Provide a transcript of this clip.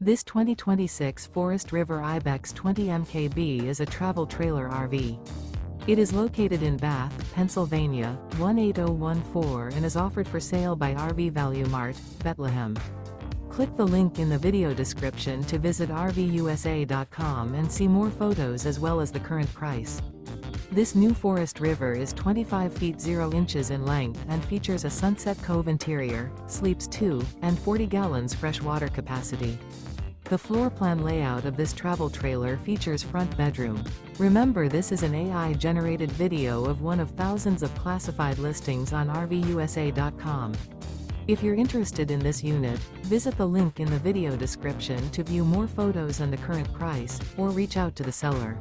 This 2026 Forest River IBEX 20 MKB is a travel trailer RV. It is located in Bath, Pennsylvania, 18014 and is offered for sale by RV Value Mart, Behtlehem. Click the link in the video description to visit RVUSA.com and see more photos as well as the current price. This new Forest River is 25 feet 0 inches in length and features a Sunset Cove interior, sleeps 2, and 40 gallons fresh water capacity. The floor plan layout of this travel trailer features front bedroom. Remember, this is an AI-generated video of one of thousands of classified listings on RVUSA.com. If you're interested in this unit, visit the link in the video description to view more photos and the current price, or reach out to the seller.